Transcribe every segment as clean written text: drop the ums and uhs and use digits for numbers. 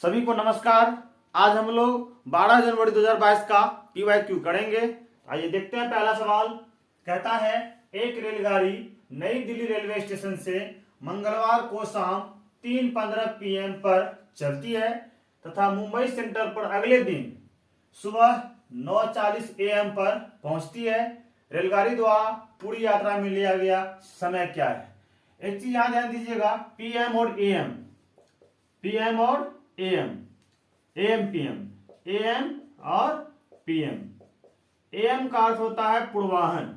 सभी को नमस्कार। आज हम लोग 12 जनवरी 2022 का PYQ करेंगे। आइए देखते हैं। पहला सवाल कहता है, एक रेलगाड़ी नई दिल्ली रेलवे स्टेशन से मंगलवार को शाम 3:15 PM पर चलती है तथा मुंबई सेंट्रल पर अगले दिन सुबह 9:40 AM पर पहुंचती है। रेलगाड़ी द्वारा पूरी यात्रा में लिया गया समय क्या है? एक चीज यहां ध्यान दीजिएगा, PM और AM, PM और AM, AM PM, AM और PM। AM का अर्थ होता है पूर्वाहन,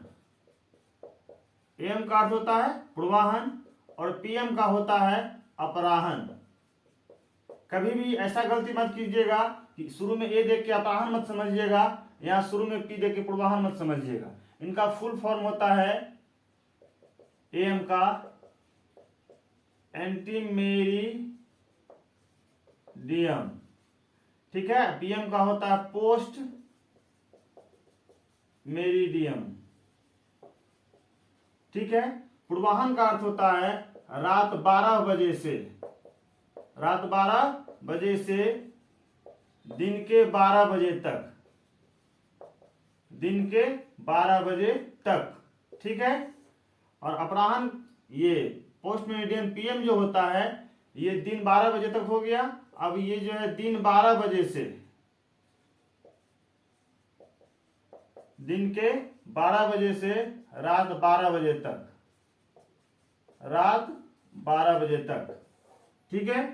AM का अर्थ होता है पूर्वाहन और PM का होता है अपराहन। कभी भी ऐसा गलती मत कीजिएगा कि शुरू में A देख के अपराहन मत समझिएगा, यहाँ शुरू में P देख के पूर्वाहन मत समझिएगा। इनका फुल फॉर्म होता है AM का एंटी मेरिडियम, ठीक है। PM का होता है पोस्ट मेरिडियम, ठीक है। पूर्वाहन का अर्थ होता है रात 12 बजे से, रात 12 बजे से दिन के 12 बजे तक, दिन के 12 बजे तक, ठीक है। और अपराहन, ये पोस्ट मेरिडियन PM जो होता है ये दिन 12 बजे तक हो गया। अब ये जो है दिन 12 बजे से, दिन के 12 बजे से रात 12 बजे तक, रात 12 बजे तक, ठीक है।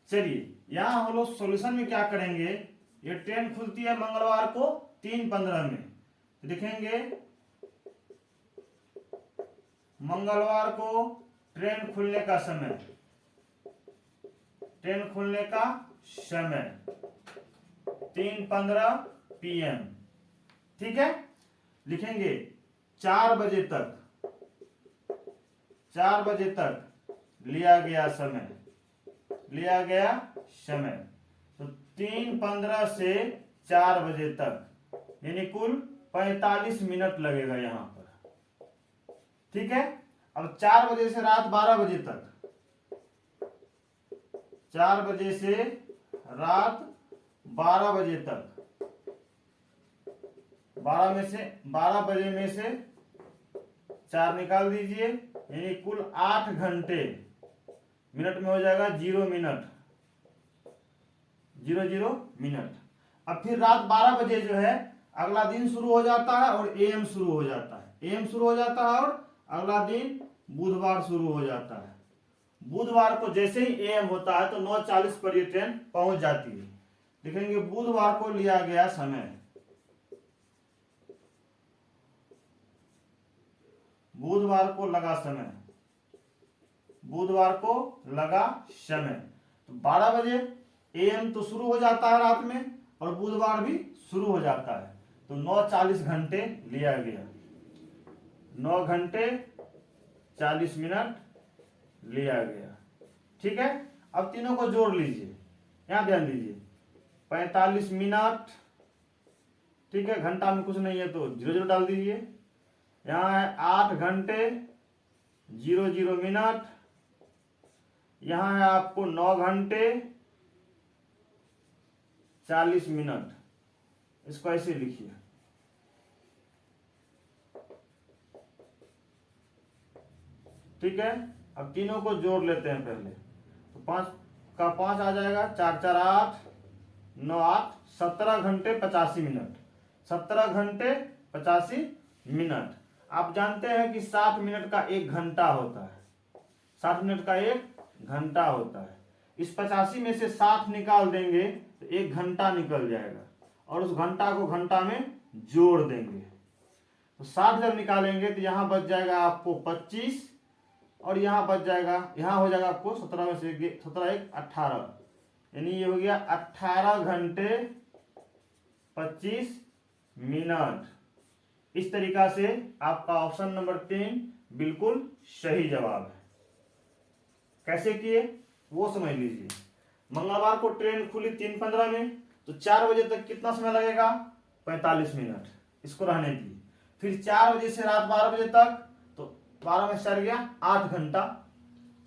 चलिए यहां हम लोग सॉल्यूशन में क्या करेंगे, ये ट्रेन खुलती है मंगलवार को 3:15 में, तो लिखेंगे मंगलवार को ट्रेन खुलने का समय, ट्रेन खुलने का समय 3:15 PM, ठीक है। लिखेंगे 4 बजे तक, 4 बजे तक लिया गया समय, लिया गया समय, तो 3:15 से 4 बजे तक यानी कुल 45 मिनट लगेगा यहां पर, ठीक है। अब 4 बजे से रात 12 बजे तक, 4 बजे से रात 12 बजे तक, 12 बजे में से 4 निकाल दीजिए यानी कुल 8 घंटे, मिनट में हो जाएगा 0 मिनट, 0 मिनट। अब फिर रात 12 बजे जो है अगला दिन शुरू हो जाता है और AM शुरू हो जाता है, AM शुरू हो जाता है और अगला दिन बुधवार शुरू हो जाता है। बुधवार को जैसे ही AM होता है तो 9:40 पर ये ट्रेन पहुंच जाती है। लिखेंगे बुधवार को लिया गया समय, बुधवार को लगा समय, बुधवार को लगा समय। तो 12 बजे AM तो शुरू हो जाता है रात में और बुधवार भी शुरू हो जाता है, तो 9:40 घंटे लिया गया, 9 घंटे 40 मिनट लिया गया, ठीक है। अब तीनों को जोड़ लीजिए, यहां ध्यान दीजिए 45 मिनट, ठीक है। घंटा में कुछ नहीं है तो 0 डाल दीजिए। यहां है 8 घंटे 0 मिनट, यहां है आपको 9 घंटे 40 मिनट। इसको ऐसे लिखिए, ठीक है। अब तीनों को जोड़ लेते हैं पहले, तो 5 का 5 आ जाएगा, 4 4 8, 9 8, 17 घंटे 85 मिनट, 17 घंटे 85 मिनट। आप जानते हैं कि 60 मिनट का 1 घंटा होता है, 60 मिनट का 1 घंटा होता है। इस 85 में से 60 निकाल देंगे तो 1 घंटा निकल जाएगा और उस घंटा को घंटा में जोड़ देंगे, तो 60 जब निकालेंगे तो यहां बच जाएगा आपको 25 और यहां बच जाएगा, यहां हो जाएगा आपको 17 में से 17 1 18, यानी ये हो गया 18 घंटे 25 मिनट। इस तरीका से आपका ऑप्शन नंबर 3 बिल्कुल सही जवाब है। कैसे किए वो समझ लीजिए। मंगलवार को ट्रेन खुली 3:15 में, तो 4 बजे तक कितना समय लगेगा, 45 मिनट, इसको रहने दिए। फिर 4 बजे से रात 12 बजे तक, तो 12 में 4 गया 8 घंटा,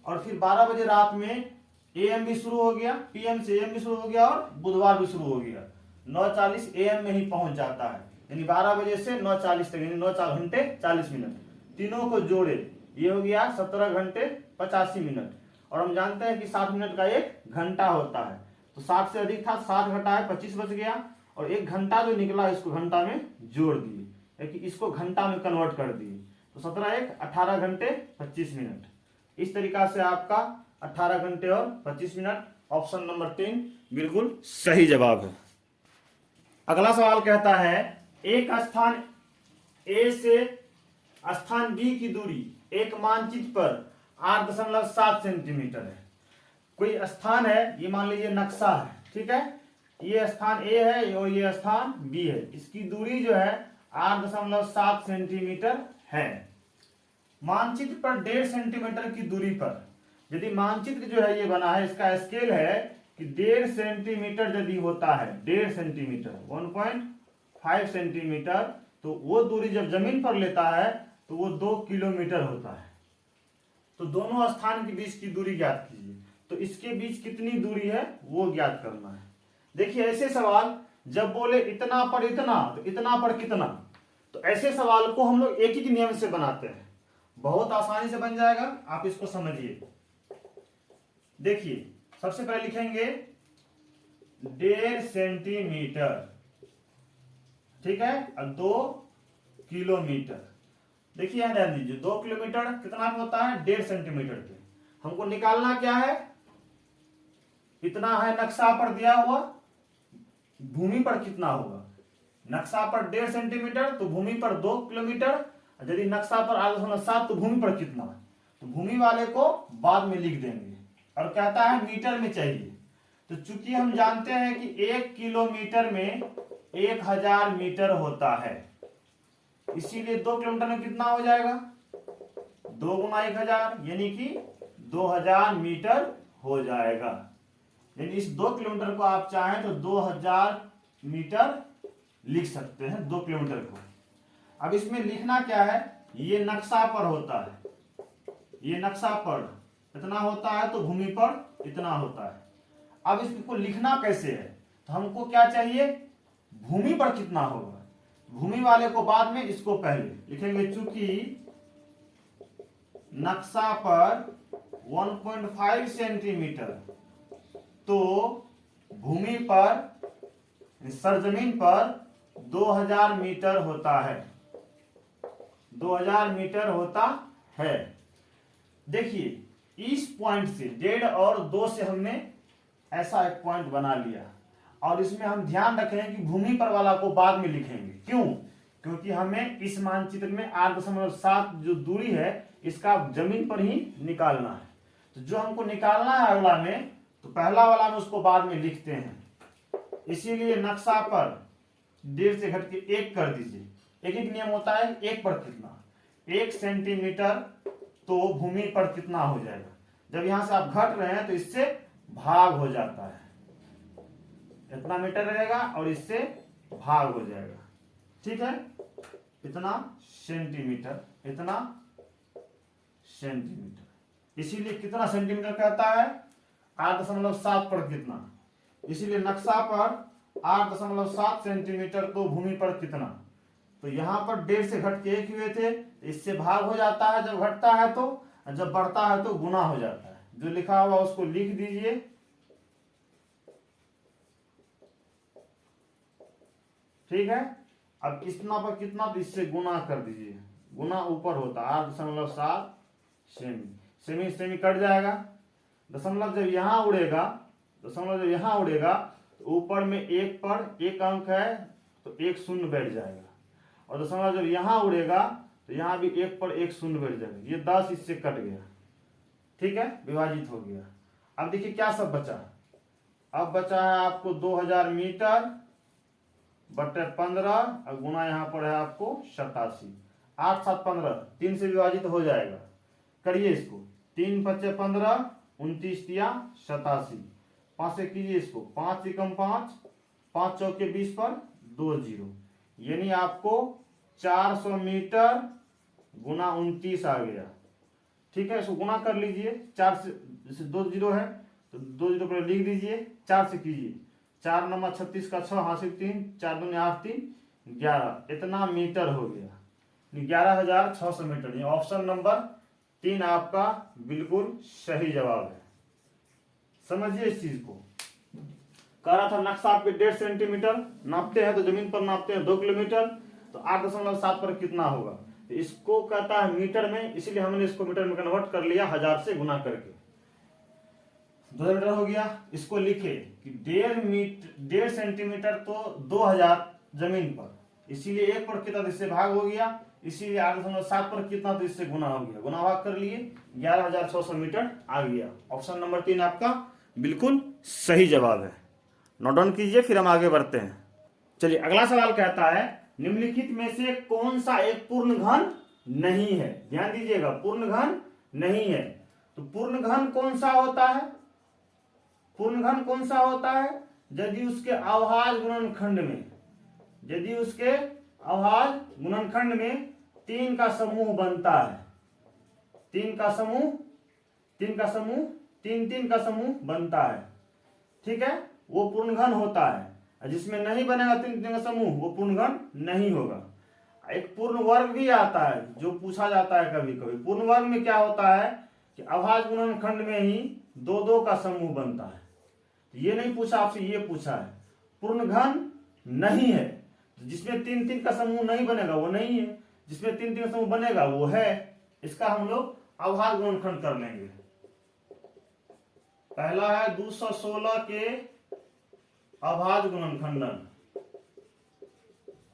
और फिर 12 बजे रात में AM भी शुरू हो गया, PM से AM भी शुरू हो गया और बुधवार भी शुरू हो गया। 9:40 AM में ही पहुंच जाता है, यानी 12 बजे से 9:40 तक, यानी 9 घंटे 40 मिनट। तीनों को जोड़े, ये हो गया 17 घंटे 85 मिनट। और हम जानते हैं कि 60 मिनट का 1 घंटा होता है, तो 60 से अधिक था, 60 घटाए 25 बच गया, और 1 घंटा जो निकला इसको घंटा में जोड़ दिए, यानी इसको घंटा में कन्वर्ट कर दिए, तो 17 1 18 घंटे 25 मिनट। इस तरीका से आपका 18 घंटे और 25 मिनट, ऑप्शन नंबर 3 बिल्कुल सही जवाब है। अगला सवाल कहता है एक स्थान ए से स्थान बी की दूरी एक मानचित्र पर 8.7 सेंटीमीटर है। कोई स्थान है, ये मान लीजिए नक्शा है, ठीक है, ये स्थान ए है और ये स्थान बी है, इसकी दूरी जो है 8.7 सेंटीमीटर है। मानचित्र पर 1.5 सेंटीमीटर की दूरी पर, यदि मानचित्र जो है ये बना है, इसका स्केल है कि 1.5 सेंटीमीटर यदि होता है, 1.5 सेंटीमीटर 1.5 सेंटीमीटर, तो वो दूरी जब जमीन पर लेता है तो वो 2 किलोमीटर होता है। तो दोनों स्थान के बीच की दूरी ज्ञात कीजिए। तो इसके बीच कितनी दूरी है वो ज्ञात करना है। देखिए ऐसे सवाल जब बोले इतना पर इतना, तो इतना पर कितना, तो ऐसे सवाल को हम लोग एक ही नियम से बनाते हैं, बहुत आसानी से बन जाएगा, आप इसको समझिए। देखिए सबसे पहले लिखेंगे 1.5 सेंटीमीटर, ठीक है, और 2 किलोमीटर। देखिए यहां ध्यान दीजिए, 2 किलोमीटर कितना होता है, 1.5 सेंटीमीटर के। हमको निकालना क्या है, इतना है नक्शा पर दिया हुआ, भूमि पर कितना होगा, नक्शा पर 1.5 सेंटीमीटर तो भूमि पर 2 किलोमीटर, यदि नक्शा पर 8.7 तो भूमि पर कितना, तो भूमि वाले को बाद में लिख देंगे। और कहता है मीटर में चाहिए, तो चूंकि हम जानते हैं कि 1 किलोमीटर में 1000 मीटर होता है, इसीलिए 2 किलोमीटर में कितना हो जाएगा, 2 गुना 1000, यानी कि 2000 मीटर हो जाएगा। यानी इस 2 किलोमीटर को आप चाहें तो 2000 मीटर लिख सकते हैं, 2 किलोमीटर को। अब इसमें लिखना क्या है, ये नक्शा पर होता है, ये नक्शा पर इतना होता है तो भूमि पर इतना होता है। अब इसको लिखना कैसे है, तो हमको क्या चाहिए, भूमि पर कितना होगा, भूमि वाले को बाद में, इसको पहले लिखेंगे। चूंकि नक्शा पर 1.5 सेंटीमीटर, तो भूमि पर सरजमीन पर 2000 मीटर होता है, 2000 मीटर होता है। देखिए इस पॉइंट से 1.5 और 2 से हमने ऐसा एक पॉइंट बना लिया, और इसमें हम ध्यान रखें कि भूमि पर वाला को बाद में लिखेंगे। क्यों, क्योंकि हमें इस मानचित्र में 8.7 जो दूरी है इसका जमीन पर ही निकालना है। तो जो हमको निकालना है अगला में, तो पहला वाला में उसको बाद में लिखते हैं। इसीलिए नक्शा पर 1.5 से घट के 1 कर दीजिए। एक एक नियम होता है, 1 पर कितना, 1 सेंटीमीटर तो भूमि पर कितना हो जाएगा। जब यहां से आप घट रहे हैं तो इससे भाग हो जाता है, इतना मीटर रहेगा और इससे भाग हो जाएगा, ठीक है, इतना सेंटीमीटर, इतना सेंटीमीटर। इसीलिए कितना सेंटीमीटर कहता है, 8.7 पर कितना, इसीलिए नक्शा पर 8.7 सेंटीमीटर तो भूमि पर कितना, तो यहां पर 1.5 से घट के 1 हुए थे, इससे भाग हो जाता है, जब घटता है तो, जब बढ़ता है तो गुना हो जाता है। जो लिखा हुआ उसको लिख दीजिए, ठीक है। अब कितना पर कितना, तो इससे गुना कर दीजिए, गुना ऊपर होता है 8.7 सेमी, सेमी सेमी कट जाएगा, दशमलव जब यहां उड़ेगा, दशमलव जब यहां उड़ेगा तो ऊपर में 1 पर 1 अंक है तो 1 शून्य बैठ जाएगा, और दशमलव जब यहां उड़ेगा तो यहां भी 1 पर 1 शून्य बैठ जाएगा, ये 10 इससे कट गया, ठीक है, विभाजित हो गया। अब देखिए क्या सब बचा, अब बचा है आपको 2000 मीटर बटे 15 और गुना यहाँ पर है आपको 87, 8 7 15, 3 से विभाजित हो जाएगा, करिए इसको, 3 5 15, 29 या 87, 5 से कीजिए इसको, 5 एकम 5, 5 चौके 20 पर 2 0, यानी आपको 400 मीटर गुना 29 आ गया, ठीक है। इसको गुना कर लीजिए, 4 से जैसे 2 0 है तो 2 जीरो पर लिख दीजिए, 4 से कीजिए, 4 9 36 का 6 हासिल 3, 4 दूनी 8 3 11, इतना मीटर हो गया, 11,600 मीटर। ये ऑप्शन नंबर 3 आपका बिल्कुल सही जवाब है। समझिए इस चीज को। कह रहा था नक्शा आपके 1.5 सेंटीमीटर नापते हैं तो जमीन पर नापते हैं 2 किलोमीटर, तो 8.7 पर कितना होगा, तो इसको कहता है मीटर में, इसलिए हमने इसको मीटर में कन्वर्ट कर लिया 1000 से गुना करके। 2 मीटर हो गया। इसको लिखे कि 1.5 सेंटीमीटर तो 2000 जमीन पर, इसीलिए 1 पर कितना, इससे भाग हो गया, इसीलिए 8.7 पर कितना, तो इससे गुना हो गया, गुना भाग कर लिए, 11,600 मीटर आ गया। ऑप्शन नंबर 3 आपका बिल्कुल सही जवाब है। नोट डाउन कीजिए, फिर हम आगे बढ़ते हैं। चलिए अगला सवाल कहता है निम्नलिखित में से कौन सा एक पूर्ण घन नहीं है। ध्यान दीजिएगा, पूर्ण घन नहीं है। तो पूर्ण घन कौन सा होता है, पूर्ण घन कौन सा होता है, यदि उसके अवभाज्य गुणनखंड में, यदि उसके अवभाज्य गुणनखंड में 3 का समूह बनता है, 3 का समूह, 3 का समूह, 3 3 का समूह बनता है, ठीक है, वो पूर्ण घन होता है। जिसमें नहीं बनेगा 3 3 का समूह, वो पूर्ण घन नहीं होगा। एक पूर्ण वर्ग भी आता है जो पूछा जाता है कभी कभी। पूर्ण वर्ग में क्या होता है कि अभाज्य गुणनखंड में ही 2 2 का समूह बनता है। ये नहीं पूछा आपसे, ये पूछा है पूर्ण घन नहीं है, जिसमें 3 3 का समूह नहीं बनेगा वो नहीं है, जिसमें 3 3 का समूह बनेगा वो है। इसका हम लोग अभाज्य गुणनखंड कर लेंगे। पहला है 216 के अभाज्य गुणनखंडन,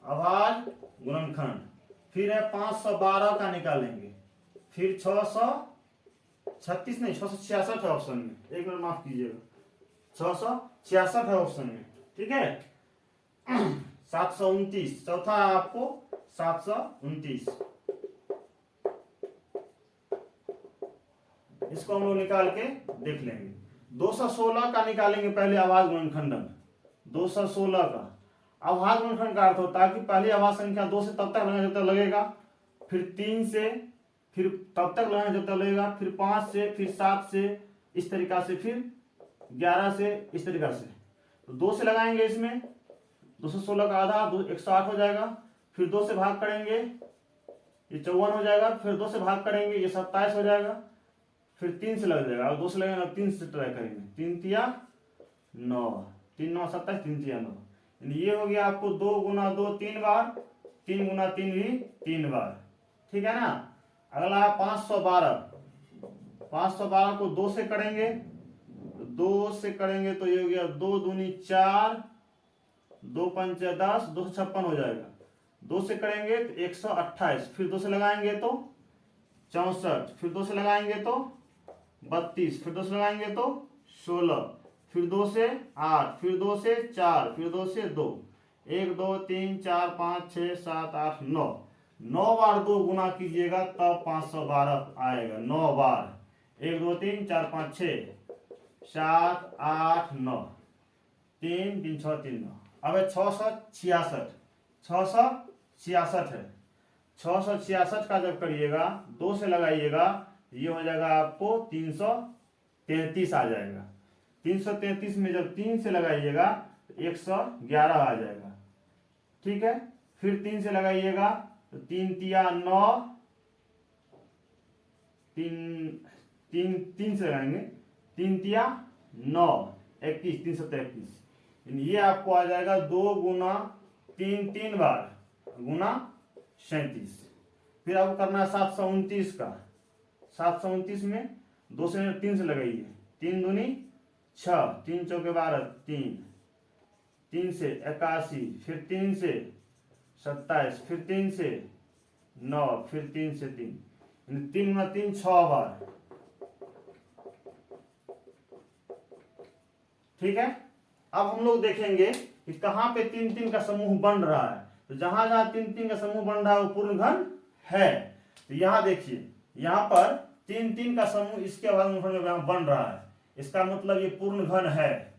अभाज्य गुणनखंड, फिर है 512 का निकालेंगे, फिर 636 नहीं 666 है ऑप्शन में, एक मिनट माफ कीजिएगा, 666 है ऑप्शन में, ठीक है। 729 चौथा है आपको 729, इसको हम लोग निकाल के देख लेंगे। 216 का निकालेंगे पहले अभाज्य गुणनखंडन। 216 का अभाज्य गुणनखंड का अर्थ होता है कि पहली अभाज्य संख्या 2 से तब तक लगेगा जब तक लगेगा, फिर 3 से, फिर तब तक लगेगा जब तक लगेगा, फिर 5 से, फिर 7 से, इस तरीका से, फिर 11 से, इस तरीका से। तो 2 से लगाएंगे इसमें, 216 का आधा 108 हो जाएगा, फिर 2 से भाग करेंगे ये 54 हो जाएगा, फिर 2 से भाग करेंगे ये 27 हो जाएगा, फिर 3 से लग जाएगा, और 2 से लगेगा 3 से ट्राई करेंगे, 3 तिया 9, 3 9 27, 3 तिया 9, ये हो गया आपको 2 गुना 2 3 बार, 3 गुना 3 भी 3 बार, ठीक है ना। अगला है 512, 512 को 2 से करेंगे, 2 से करेंगे तो ये हो गया 2 दूनी 4, 2 पंचे 10, 256 हो जाएगा। 2 से करेंगे तो 128, फिर 2 से लगाएंगे तो 64, फिर 2 से लगाएंगे तो 32, फिर 2 से लगाएंगे तो 16, फिर 2 से 8, फिर 2 से 4, फिर 2 से 2, 1 2 3 4 5 6 7 8 9, 9 बार 2 गुना कीजिएगा तब 512 आएगा। 9 बार, 1 2 3 4 5 6 7 8 9, 3 3 6 3 9। अब है 666, 666 है। 666 का जब करिएगा 2 से लगाइएगा, ये हो जाएगा आपको 333 आ जाएगा। 333 में जब 3 से लगाइएगा 111 आ जाएगा, ठीक है। फिर 3 से लगाइएगा तो 3 तिया 9, 3 से लगाएंगे 3 तिया 9 21, 331, ये आपको आ जाएगा 2 गुना 3 3 बार गुना 37। फिर आपको करना है 729 का। 729 में 2 से 3 से लगाइए, 3 दूनी 6, 3 चौके 12, 3 से 81, फिर 3 से 27, फिर 3 से 9, फिर 3 से 3, 3 गुना 3 6 बार, ठीक है। अब हम लोग देखेंगे कि कहां पे 3 3 का समूह बन रहा है। तो जहां जहां 3 3 का समूह बन रहा है वो पूर्ण घन है। तो यहां देखिए, यहां पर 3 3 का समूह इसके भागफल में यहां बन रहा है, इसका मतलब ये पूर्ण घन है,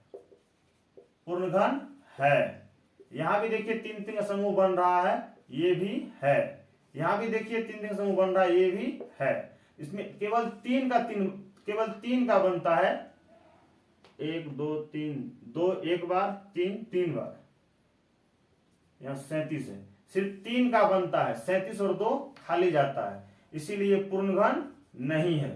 पूर्ण घन है। यहां भी देखिए 3 3 का समूह बन रहा है, ये भी है। यहां भी देखिए 3 3 का समूह बन रहा है, ये भी है। इसमें केवल 3 का बनता है, 1 2 3 2 एक बार, 3 3 बार, यहाँ 37 है, सिर्फ 3 का बनता है, 37 और 2 खाली जाता है, इसीलिए पूर्णघन नहीं है।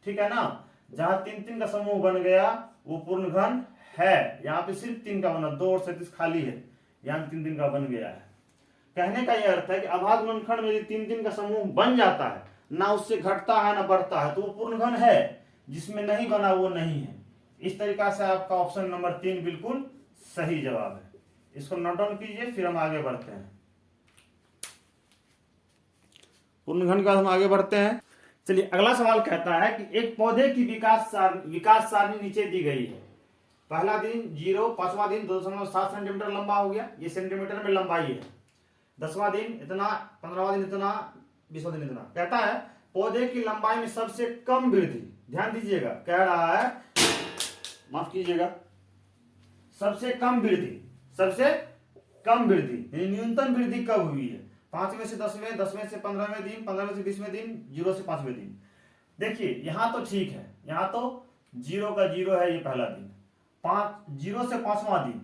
ठीक है ना, जहां 3 3 का समूह बन गया वो पूर्णघन है। यहाँ पे सिर्फ 3 का बना, 2 और 37 खाली है, यहाँ 3 3 का बन गया है। कहने का यह अर्थ है कि अभाज्य गुणनखंड में यदि 3 3 का समूह बन जाता है, ना उससे घटता है ना बढ़ता है, तो वो पूर्णघन है। जिसमें नहीं बना वो नहीं है। इस तरीका से आपका ऑप्शन नंबर 3 बिल्कुल सही जवाब है। इसको नोट डाउन कीजिए, फिर हम आगे बढ़ते हैं। पूर्णघन का हम आगे बढ़ते हैं। चलिए, अगला सवाल कहता है कि एक पौधे की विकास सारणी नीचे दी गई है। पहला दिन 0, 5वां दिन 2.7 सेंटीमीटर लंबा हो गया, ये सेंटीमीटर में लंबाई है। 10वां दिन इतना, 15वां दिन इतना, 20वां दिन इतना। कहता है पौधे की लंबाई में सबसे कम वृद्धि, ध्यान दीजिएगा, कह रहा है, माफ कीजिएगा, सबसे कम वृद्धि, सबसे कम वृद्धि यानी न्यूनतम वृद्धि कब हुई है? 5वें से 10वें, 10वें से 15वें दिन, 15वें से 20वें दिन, 0 से 5वें दिन। देखिए यहां तो ठीक है, यहां तो 0 का 0 है, ये पहला दिन। 0 से 5वां दिन,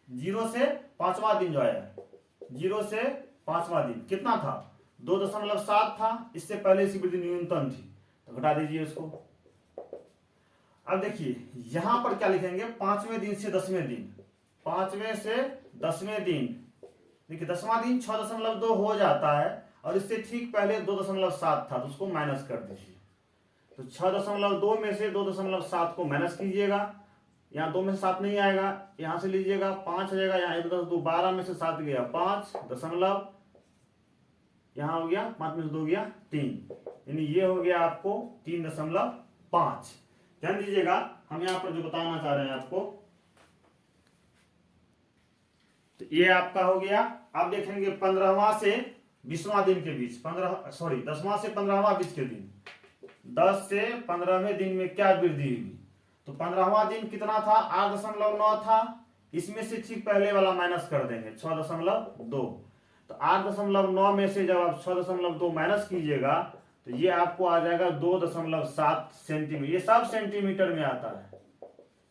0 से 5वां दिन जो आया, 0 से 5वां दिन कितना था? 2.7 था। इससे पहले इसकी वृद्धि न्यूनतम थी, तो घटा दीजिए उसको। अब देखिए यहां पर क्या लिखेंगे, 5वें दिन से 10वें दिन, 5वें से 10वें दिन। देखिए 10वां दिन 6.2 हो जाता है, और इससे ठीक पहले 2.7 था, तो उसको माइनस कर दीजिए। तो 6.2 में से 2.7 को माइनस कीजिएगा, यहाँ 2 में से 7 नहीं आएगा, यहां से लीजिएगा 5 आ जाएगा, यहाँ 1 12 में से 7 गया 5 दशमलव, यहाँ हो गया 5 में से 2 गया 3, यानी ये हो गया आपको 3.5। ध्यान दीजिएगा, हम यहाँ पर जो बताना चाह रहे हैं आपको, तो ये आपका हो गया। अब देखेंगे 15वां से 20वां दिन के बीच, 10वां से 15वां बीच के दिन, 10 से 15वें दिन में क्या वृद्धि हुई? तो 15वां दिन कितना था? 8.9 था। इसमें से ठीक पहले वाला माइनस कर देंगे, 6.2। तो 8.9 में से जब आप 6.2 माइनस कीजिएगा, तो ये आपको आ जाएगा 2.7 सेंटीमीटर। ये सब सेंटीमीटर में आता है,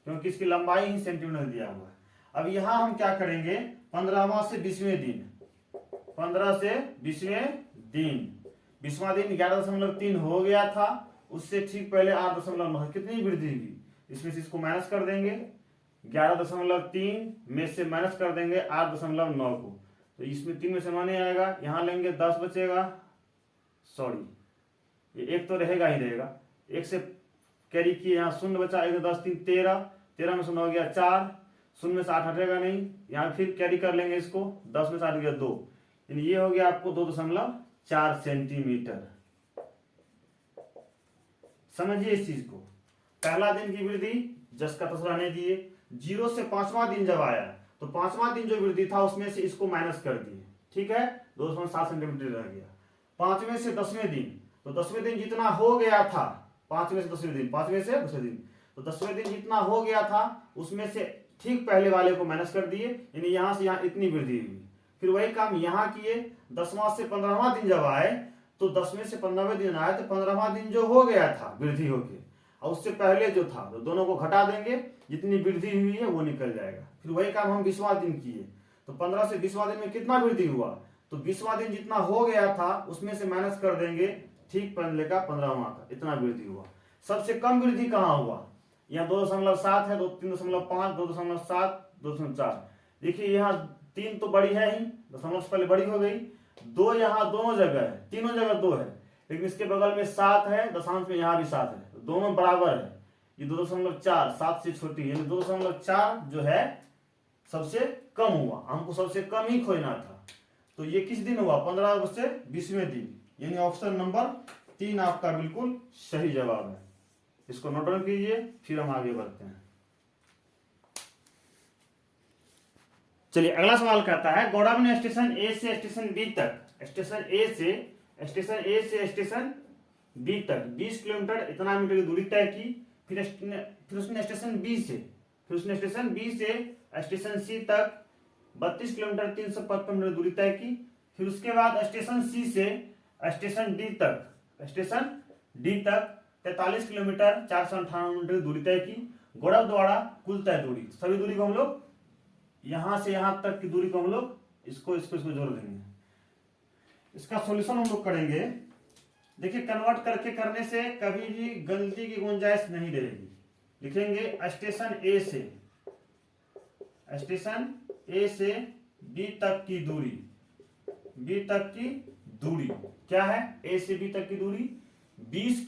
क्योंकि इसकी लंबाई ही सेंटीमीटर दिया हुआ है। अब यहां हम क्या करेंगे, 15वां से 20वें दिन, 15 से 20वें दिन, 20वां दिन 11.3 हो गया था, उससे ठीक पहले 8.9, कितनी वृद्धि हुई? इसमें से इसको माइनस कर देंगे, 11.3 में से माइनस कर देंगे 8.9 को, तो इसमें 3 में से 9 नहीं आएगा, यहां लेंगे 10 बचेगा, ये 1 तो रहेगा ही रहेगा, 1 से कैरी किए, यहाँ 0 बचा, 1 10 3 13, 13 में से 9 गया 4, 0 में से 8 हटेगा नहीं, यहाँ फिर कैरी कर लेंगे इसको, 10 में से 8 गया 2, यानी ये हो गया आपको 2.4 सेंटीमीटर। समझिए इस चीज को, पहला दिन की वृद्धि जस का तस रहने दिए, 0 से 5वां दिन जब आया, तो 5वां दिन जो वृद्धि था उसमें से इसको माइनस कर दिए, ठीक है, 2.7 सेंटीमीटर रह गया। 5वें से 10वें दिन, तो 10वें दिन जितना हो गया था, 5वें से 10वें दिन, 5वें से 10वें दिन, तो 10वें दिन जितना हो गया था उसमें से ठीक पहले वाले को माइनस कर दिए, यानी यहां से यहां इतनी वृद्धि हुई। फिर वही काम यहां किए, 10वां से 15वां दिन जब आए, तो 10वें से 15वें दिन आए, तो 15वां दिन जो हो गया था वृद्धि होके, और उससे पहले जो था, तो दोनों को घटा देंगे, जितनी वृद्धि हुई है वो निकल जाएगा। फिर वही काम हम 20वां दिन किए, तो 15 से 20वां दिन में कितना वृद्धि हुआ, तो 20वां दिन जितना हो गया था उसमें से माइनस कर देंगे ठीक पहले का 15वां का, इतना वृद्धि हुआ। सबसे कम वृद्धि कहाँ हुआ, यहाँ 2.7 है, 3.5, 2.7, 2.4। देखिए यहाँ 3 तो बड़ी है ही, दशमलव से पहले बड़ी हो गई, 2 यहाँ दोनों जगह है, तीनों जगह 2 है, लेकिन इसके बगल में 7 है, दशांश में यहाँ भी 7 है, तो दोनों बराबर है। ये 2.4 7 से छोटी, यानी 2.4 जो है सबसे कम हुआ, हमको सबसे कम ही खोजना था। तो ये किस दिन हुआ, 15 से 20वें दिन, यानी ऑप्शन नंबर 3 आपका बिल्कुल सही जवाब है। इसको नोट डाउन कीजिए, फिर हम आगे बढ़ते हैं। चलिए अगला सवाल कहता है, गौड़ाम ने स्टेशन ए से स्टेशन बी तक, स्टेशन ए से स्टेशन बी तक 20 किलोमीटर इतना मीटर की दूरी तय की। फिर उसने स्टेशन बी से स्टेशन सी तक 32 किलोमीटर 355 मीटर दूरी तय की। फिर उसके बाद स्टेशन सी से स्टेशन डी तक 43 किलोमीटर 498 मीटर दूरी तय की। गुणक द्वारा कुल तय दूरी, सभी दूरी को हम लोग यहां से यहां तक की दूरी को हम लोग इसको जोड़ देंगे। इसका सॉल्यूशन हम लोग करेंगे। देखिए कन्वर्ट करके करने से कभी भी गलती की गुंजाइश नहीं रहेगी। लिखेंगे स्टेशन ए से बी तक की दूरी क्या है? ए से बी तक की दूरी 20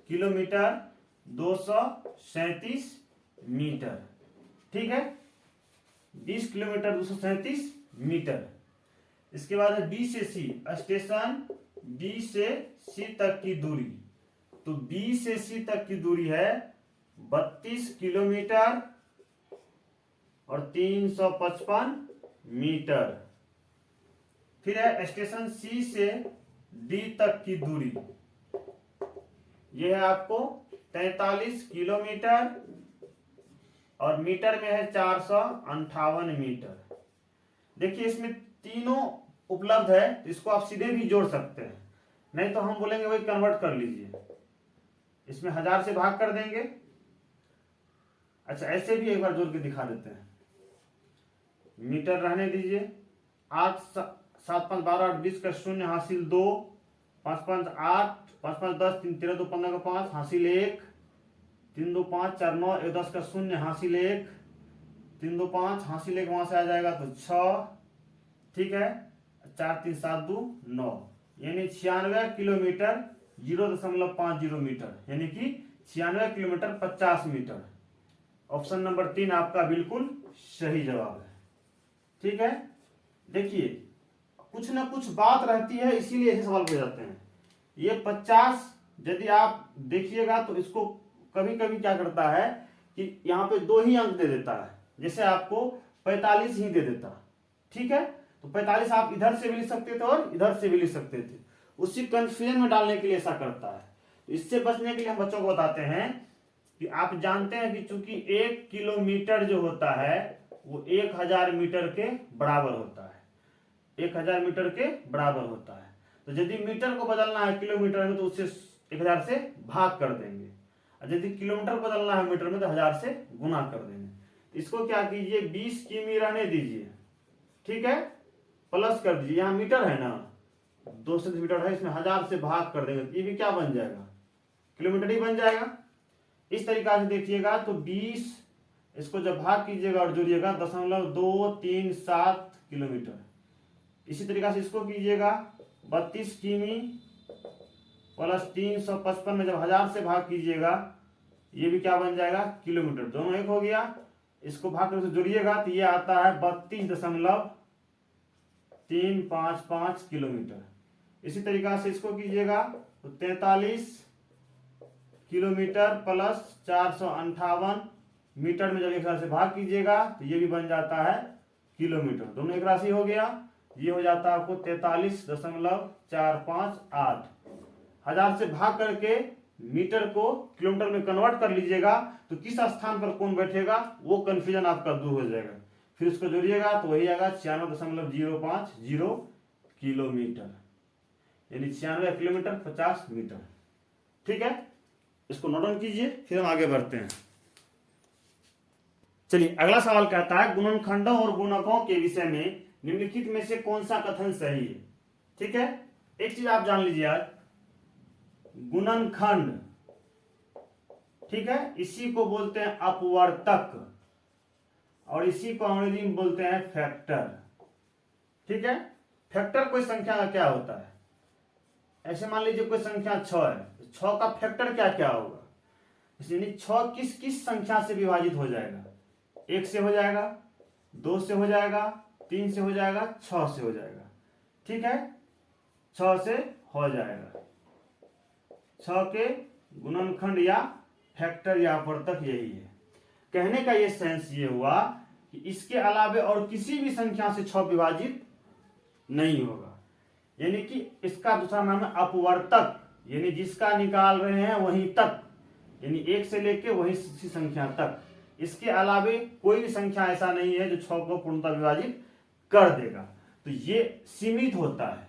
किलोमीटर 237 मीटर। ठीक है, 20 किलोमीटर 237 मीटर। इसके बाद है बी से सी, स्टेशन बी से सी तक की दूरी। तो बी से सी तक की दूरी है 32 किलोमीटर और 355 मीटर। फिर है स्टेशन सी से डी तक की दूरी, यह है आपको 43 किलोमीटर और मीटर में है 458 मीटर। देखिए इसमें तीनों उपलब्ध है, तो इसको आप सीधे भी जोड़ सकते हैं, नहीं तो हम बोलेंगे वही कन्वर्ट कर लीजिए। इसमें 1000 से भाग कर देंगे। अच्छा ऐसे भी एक बार जोड़ के दिखा देते हैं। मीटर रहने दीजिए, 8 7 5 12 8 20 का 0 हासिल 2, 5 5 8, 5 5 10, 3 13 2 15 का 5 हासिल 1, 3 2 5 4 9 1 10 का 0 हासिल 1, 3 2 5 हासिल 1 वहां से आ जाएगा तो 6। ठीक है, 4 3 7 2 9, यानी 96 किलोमीटर 0.50 मीटर, यानी कि 96 किलोमीटर 50 मीटर। ऑप्शन नंबर 3 आपका बिल्कुल सही जवाब है। ठीक है, देखिए कुछ ना कुछ बात रहती है, इसीलिए ऐसे सवाल पूछे जाते हैं। ये 50 यदि आप देखिएगा तो इसको कभी कभी क्या करता है कि यहाँ पे 2 ही अंक दे देता है, जैसे आपको 45 ही दे देता। ठीक है, तो 45 आप इधर से भी लिख सकते थे और इधर से भी लिख सकते थे, उसी कंफ्यूजन में डालने के लिए ऐसा करता है। तो इससे बचने के लिए हम बच्चों को बताते हैं कि आप जानते हैं कि चूंकि 1 किलोमीटर जो होता है वो 1000 मीटर के बराबर होता है, 1000 मीटर के बराबर होता है। तो यदि मीटर को बदलना है किलोमीटर में तो उससे 1000 से भाग कर देंगे, और यदि किलोमीटर को बदलना है मीटर में तो 1000 से गुना कर देंगे। इसको क्या कीजिए 20 किमी रहने दीजिए, ठीक है, प्लस कर दीजिए, यहाँ मीटर है ना 200 मीटर है, इसमें 1000 से भाग कर देंगे, ये भी क्या बन जाएगा किलोमीटर ही बन जाएगा। इस तरीका से देखिएगा तो 20 इसको जब भाग कीजिएगा और जोड़िएगा 0.237 किलोमीटर। इसी तरीका से इसको कीजिएगा 32 किमी प्लस 355 में जब 1000 से भाग कीजिएगा ये भी क्या बन जाएगा किलोमीटर, दोनों एक हो गया। इसको भाग करके जोड़िएगा तो ये आता है 32.355 किलोमीटर। इसी तरीका से इसको कीजिएगा तो 43 किलोमीटर प्लस 458 मीटर में जब 1000 से भाग कीजिएगा तो ये भी बन जाता है किलोमीटर, दोनों एक राशि हो गया। ये हो जाता है आपको 43.458। 1000 से भाग करके मीटर को किलोमीटर में कन्वर्ट कर लीजिएगा तो किस स्थान पर कौन बैठेगा वो कंफ्यूजन आपका दूर हो जाएगा। फिर उसको जोड़िएगा तो वही आएगा 96.050 किलोमीटर, यानी 96 किलोमीटर 50 मीटर। ठीक है, इसको नोट डाउन कीजिए, फिर हम आगे बढ़ते हैं। चलिए अगला सवाल कहता है गुणनखंडों और गुणकों के विषय में निम्नलिखित में से कौन सा कथन सही है। ठीक है, एक चीज आप जान लीजिए आज, गुणनखंड, ठीक है, इसी को बोलते हैं अपवर्तक और इसी को अंग्रेजी में बोलते हैं फैक्टर। ठीक है, फैक्टर कोई संख्या का क्या होता है, ऐसे मान लीजिए कोई संख्या 6 है, 6 का फैक्टर क्या क्या होगा, यानी 6 किस किस संख्या से विभाजित हो जाएगा, 1 से हो जाएगा, 2 से हो जाएगा, 3 से हो जाएगा, 6 से हो जाएगा। ठीक है, 6 से हो जाएगा। 6 के गुणनखंड या फैक्टर या अपवर्तक यही है। कहने का ये सेंस ये हुआ कि इसके अलावे और किसी भी संख्या से 6 विभाजित नहीं होगा, यानी कि इसका दूसरा नाम है अपवर्तक, यानी जिसका निकाल रहे हैं वहीं तक, यानी 1 से लेके वही संख्या तक, इसके अलावे कोई भी संख्या ऐसा नहीं है जो 6 को पूर्णतः विभाजित कर देगा। तो ये सीमित होता है,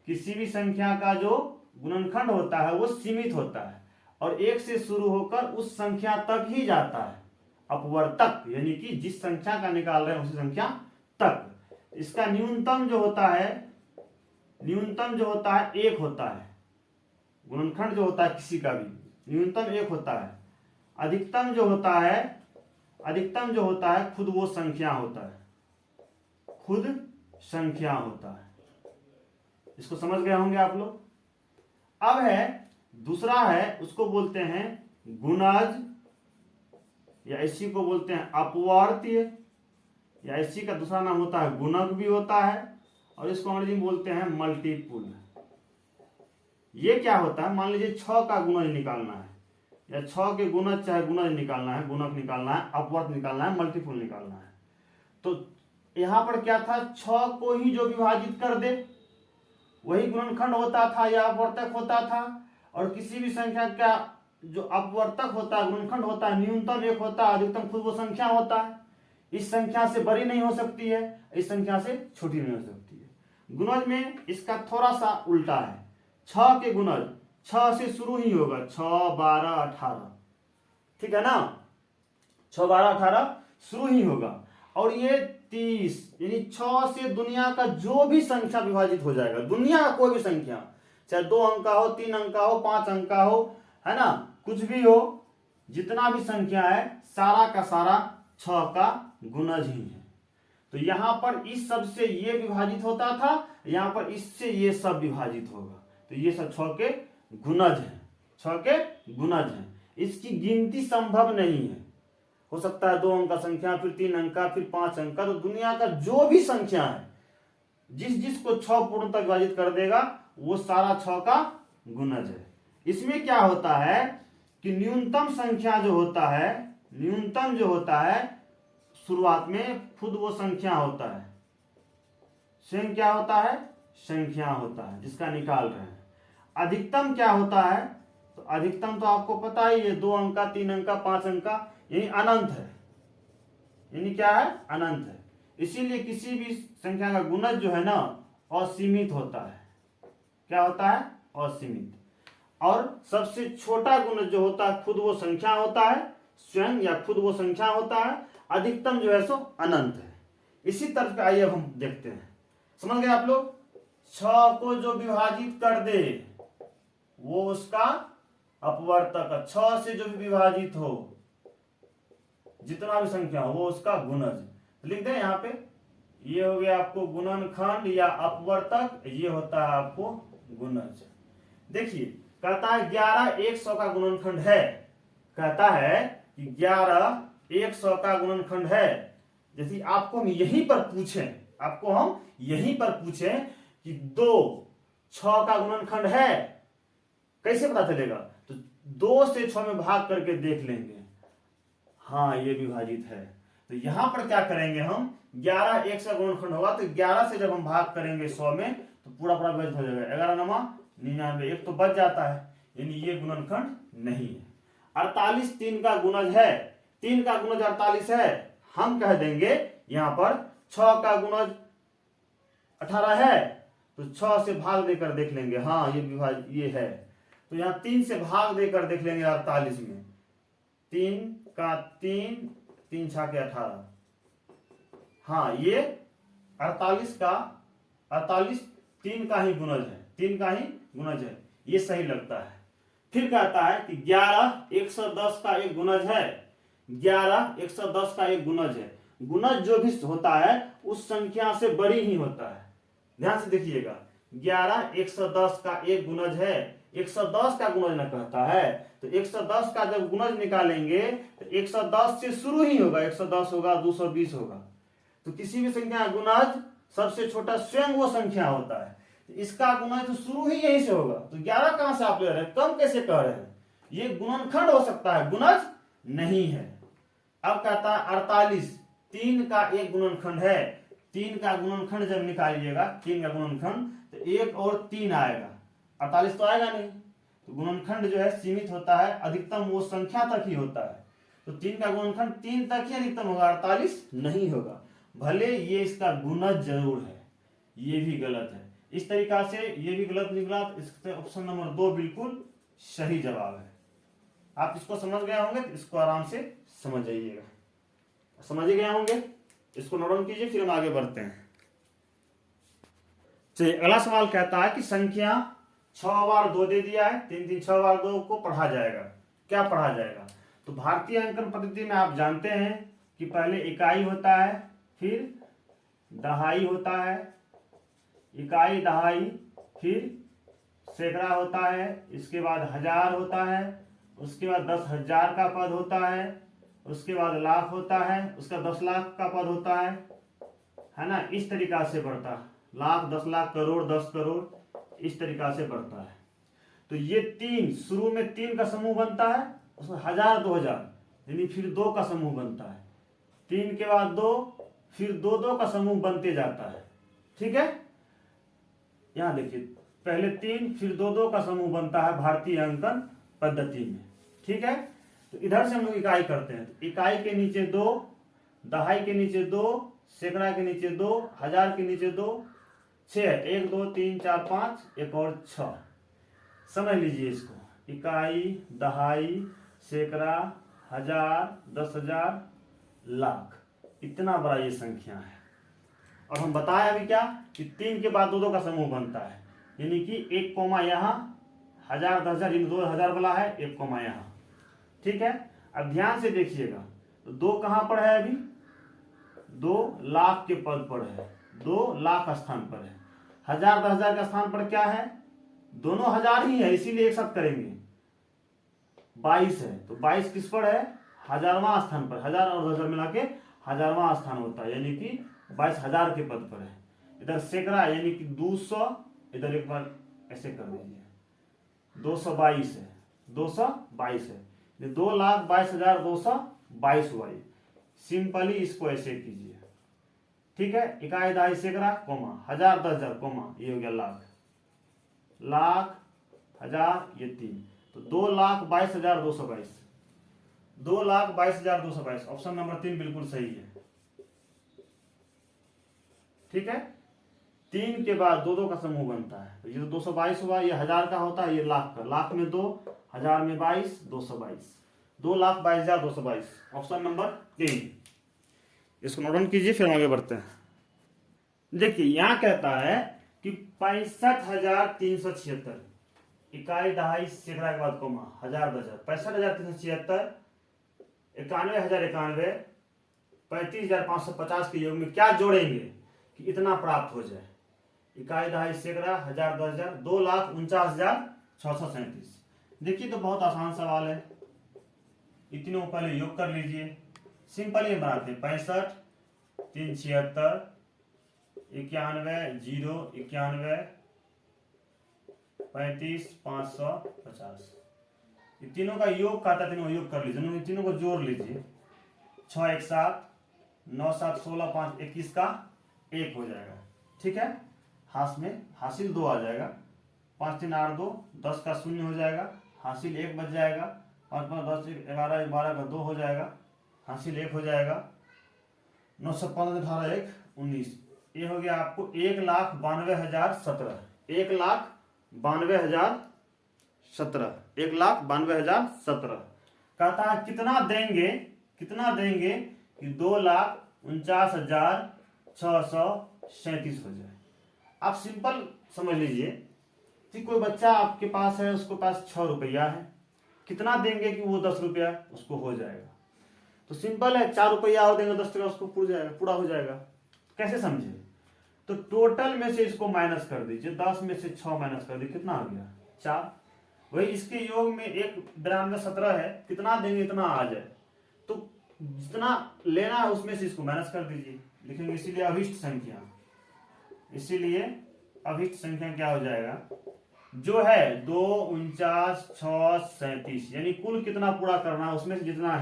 किसी भी संख्या का जो गुणनखंड होता है वो सीमित होता है, और 1 से शुरू होकर उस संख्या तक ही जाता है, अपवर्तक, यानी कि जिस संख्या का निकाल रहे हैं उसी संख्या तक। इसका न्यूनतम जो होता है 1 होता है। गुणनखंड जो होता है किसी का भी न्यूनतम 1 होता है। अधिकतम जो होता है खुद वो संख्या होता है, खुद संख्या होता है। इसको समझ गए होंगे आप लोग। अब है दूसरा है, उसको बोलते हैं गुणज, या इसी को बोलते हैं अपवर्त्य, या इसी का दूसरा नाम होता है गुणक भी होता है, और इसको अंग्रेजी में बोलते हैं मल्टीपुल। ये क्या होता है, मान लीजिए 6 का गुणज निकालना है, या 6 के गुणज चाहे गुणज निकालना है, गुणक निकालना है, अपवर्त निकालना है, मल्टीपुल निकालना है। तो यहां पर क्या था, 6 को ही जो विभाजित कर दे वही गुणनखंड होता था या अपवर्तक होता था। और किसी भी संख्या का जो अपवर्तक होता है, गुणनखंड होता है, न्यूनतम 1 होता है, अधिकतम खुद वो संख्या होता है। इस संख्या से बड़ी नहीं हो सकती है, इस संख्या से छोटी नहीं हो सकती है। गुणज में इसका थोड़ा सा उल्टा है। 6 के गुणज 6 से शुरू ही होगा, 6, 12, 18, ठीक है ना, 6, 12, 18 शुरू ही होगा। और ये 30, यानी 6 से दुनिया का जो भी संख्या विभाजित हो जाएगा, दुनिया का कोई भी संख्या, चाहे 2 अंक का हो, 3 अंक का हो, 5 अंक का हो, है ना, कुछ भी हो, जितना भी संख्या है सारा का सारा 6 का गुणज ही है। तो यहां पर इस सब से ये विभाजित होता था, यहां पर इससे ये सब विभाजित होगा। तो ये सब 6 के गुणज है, 6 के गुणज है। इसकी गिनती संभव नहीं है। हो सकता है 2 अंक का संख्या, फिर 3 अंक का, फिर 5 अंक का। तो दुनिया का जो भी संख्या है, जिसको 6 पूर्ण तक विभाजित कर देगा वो सारा 6 का गुणज है। इसमें क्या होता है कि न्यूनतम संख्या जो होता है, न्यूनतम जो होता है शुरुआत में खुद वो संख्या होता है, स्वयं क्या होता है, संख्या होता है जिसका निकाल रहे हैं। अधिकतम क्या होता है, तो अधिकतम तो आपको पता ही है, 2 अंक का, 3 अंक का, 5 अंक का, यानी अनंत है, यानी क्या है, अनंत है। इसीलिए किसी भी संख्या का गुणज जो है ना असीमित होता है। क्या होता है, असीमित। और सबसे छोटा गुणज जो होता है खुद वो संख्या होता है, स्वयं या खुद वो संख्या होता है। अधिकतम जो है सो अनंत है। इसी तरह पे आइए अब हम देखते हैं, समझ गए आप लोग। 6 को जो विभाजित कर दे वो उसका अपवर्तक, 6 से जो भी विभाजित हो जितना भी संख्या हो वो उसका गुणज। लिख दें यहाँ पे, ये हो गया आपको गुणनखंड या अपवर्तक, ये होता है आपको गुणज। देखिए कहता है 11 100 का गुणनखंड है, कहता है कि 11 100 का गुणनखंड है। जैसे आपको हम यहीं पर पूछें कि 2 6 का गुणनखंड है, कैसे पता चलेगा, तो 2 से 6 में भाग करके देख लेंगे, हाँ ये विभाजित है। तो यहां पर क्या करेंगे हम, 11 100 गुणनखंड होगा तो 11 से जब हम भाग करेंगे 100 में तो पूरा विभाजित हो जाएगा। 11 9 99, एक तो बच जाता है, यानी ये गुणनखंड नहीं है। 48 3 का गुणज है, 3 का गुणज 48 है। हम कह देंगे यहां पर 6 का गुणज 18 है, तो 6 से भाग देकर देख लेंगे, हाँ ये विभाजित ये है। तो यहाँ 3 से भाग देकर देख लेंगे 48 में, 3 का 3, 3 6 के 18, हाँ ये 48 3 का ही गुणज है, 3 का ही गुणज है, ये सही लगता है। फिर कहता है कि 11 110 का एक गुणज है, 11 110 का एक गुणज है। गुणज जो भी होता है उस संख्या से बड़ी ही होता है। ध्यान से देखिएगा, 11 110 का एक गुणज है, 110 का गुणज न कहता है, तो 110 का जब गुणज निकालेंगे तो 110 से शुरू ही होगा, 110 होगा, 220 होगा। तो किसी भी संख्या का गुणज सबसे छोटा स्वयं वो संख्या होता है, इसका गुणज तो शुरू ही यहीं से होगा। तो 11 कहां से आप ले रहे हैं, कम कैसे कह रहे हैं, ये गुणनखंड हो सकता है, गुणज नहीं है। अब कहता है 48 3 का एक गुणनखंड है, 3 का गुणनखंड जब निकालिएगा, 3 का गुणनखंड, तो 1 और 3 आएगा, 48 तो आएगा नहीं। तो गुणनखंड जो है सीमित होता है, अधिकतम वो संख्या तक ही होता है। तो 3 का गुणनखंड 3 तक ही अधिकतम होगा, 48 नहीं होगा। भले ये इसका गुणज जरूर है, ये भी गलत है। इस तरीका से ये भी गलत निकला, तो इसका ऑप्शन नंबर 2 बिल्कुल सही जवाब है। आप इसको समझ गए होंगे तो इसको आराम से समझ जाइएगा। समझ ही गए होंगे, इसको नोट डाउन कीजिए, फिर हम आगे बढ़ते हैं। चलिए अगला सवाल कहता है कि संख्या 6 बार 2 दे दिया है, 3 3 6 बार 2 को पढ़ा जाएगा। क्या पढ़ा जाएगा? तो भारतीय अंकन पद्धति में आप जानते हैं कि पहले इकाई होता है, फिर दहाई होता है, इकाई दहाई, फिर सैकड़ा होता है, इसके बाद हजार होता है, उसके बाद 10,000 का पद होता है, उसके बाद लाख होता है, उसका 10 लाख का पद होता है ना। इस तरीका से बढ़ता है, लाख, 10 लाख, करोड़, 10 करोड़, इस तरीका से बढ़ता है। तो ये 3 शुरू में 3 का समूह बनता है, उसमें 1000 2000 यानी फिर 2 का समूह बनता है, 3 के बाद 2, फिर 2 2 का समूह बनते जाता है। ठीक है, यहां देखिए पहले 3 फिर 2 2 का समूह बनता है भारतीय अंकन पद्धति में। ठीक है, तो इधर से हम लोग इकाई करते हैं। तो इकाई के नीचे 2, दहाई के नीचे 2, सैकड़ा के नीचे 2, हजार के नीचे 2, 6, 1 2 3 4 5, एक और 6। समझ लीजिए इसको, इकाई, दहाई, सैकड़ा, हजार, 10,000, लाख, इतना बड़ा ये संख्या है। और हम बताए अभी क्या कि 3 के बाद 2 2 का समूह बनता है, यानी कि 1 कोमा यहाँ, 1000 10,000 इन 2,000 वाला है, 1 कोमा यहाँ। ठीक है, अब ध्यान से देखिएगा, तो 2 कहां पर है? अभी 2 लाख के पद पर है, 2 लाख स्थान पर है। 1000 10,000 के स्थान पर क्या है? दोनों 1000 ही है, इसीलिए एक साथ करेंगे। 22 है, तो 22 किस पर है? 1000वां स्थान पर। 1000 और 1000 मिला के 1000वां स्थान होता है, यानी कि 22,000 के पद पर है। इधर सैकड़ा यानी कि 200, इधर एक बार ऐसे कर दीजिए, 222 है, 222 है, 2,22,222 हुआ। सिंपली इसको ऐसे कीजिए। ठीक है, इकाई दहाई सैकड़ा कोमा, 1000 10,000 कोमा, ये हो गया लाख, लाख, हजार, ये 3, तो 2,22,222, 2,22,222। ऑप्शन नंबर 3 बिल्कुल सही है। ठीक है, 3 के बाद 2 2 का समूह बनता है, तो ये 222 हुआ, ये 1000 का होता है, ये लाख का, लाख में 2, 1000 में 22, 222, 2,22,222। ऑप्शन नंबर 3, इसको नोट डाउन कीजिए, फिर आगे बढ़ते हैं। देखिए यहां कहता है कि 65,376, इकाई दहाई सैकड़ा के बाद कोमा, 1000 10,000, 65,376, 91,091, 35,550 के योग में क्या जोड़ेंगे कि इतना प्राप्त हो जाए? इकाई दहाई सैकड़ा, 1000 10,000, 2,49,637। देखिए तो बहुत आसान सवाल है, इतनों पहले योग कर लीजिए। सिंपल ही बनाते हैं, 65 3 76, 91 0 91, 35,550, ये तीनों का योग खाता, तीनों योग कर लीजिए, तीनों को जोड़ लीजिए। 6 1 7, 9 7 16, 5 21 का 1 हो जाएगा। ठीक है, हाथ में हासिल 2 आ जाएगा, 5 3 8 2, 10 का 0 हो जाएगा, हासिल 1 बच जाएगा, 5 5 10 11 12 का 2 हो जाएगा, हासिल 1 हो जाएगा, 9 से 15 18 1 19, ये हो गया आपको 1,92,017, 1,92,017, 1,92,017। कहता है कितना देंगे, कितना देंगे कि 2,49,637 हो जाए। आप सिंपल समझ लीजिए कि कोई बच्चा आपके पास है, उसके पास 6 रुपया है, कितना देंगे कि वो 10 रुपया उसको हो जाएगा? तो सिंपल है, 4 रुपया और देंगे 10 रुपया उसको पूरा हो जाएगा। कैसे समझे? तो टोटल में से इसको माइनस कर दीजिए, 10 में से 6 माइनस कर दीजिए, कितना आ गया? 4। वही इसके योग में 1,92,17 है, कितना देंगे इतना आ जाए, तो जितना लेना है उसमें से इसको माइनस कर दीजिए, लिखेंगे इसीलिए अभिष्ट संख्या। इसीलिए अभिष्ट संख्या क्या हो जाएगा? जो है 2 49 6 37, यानी कुल कितना पूरा करना है उसमें से जितना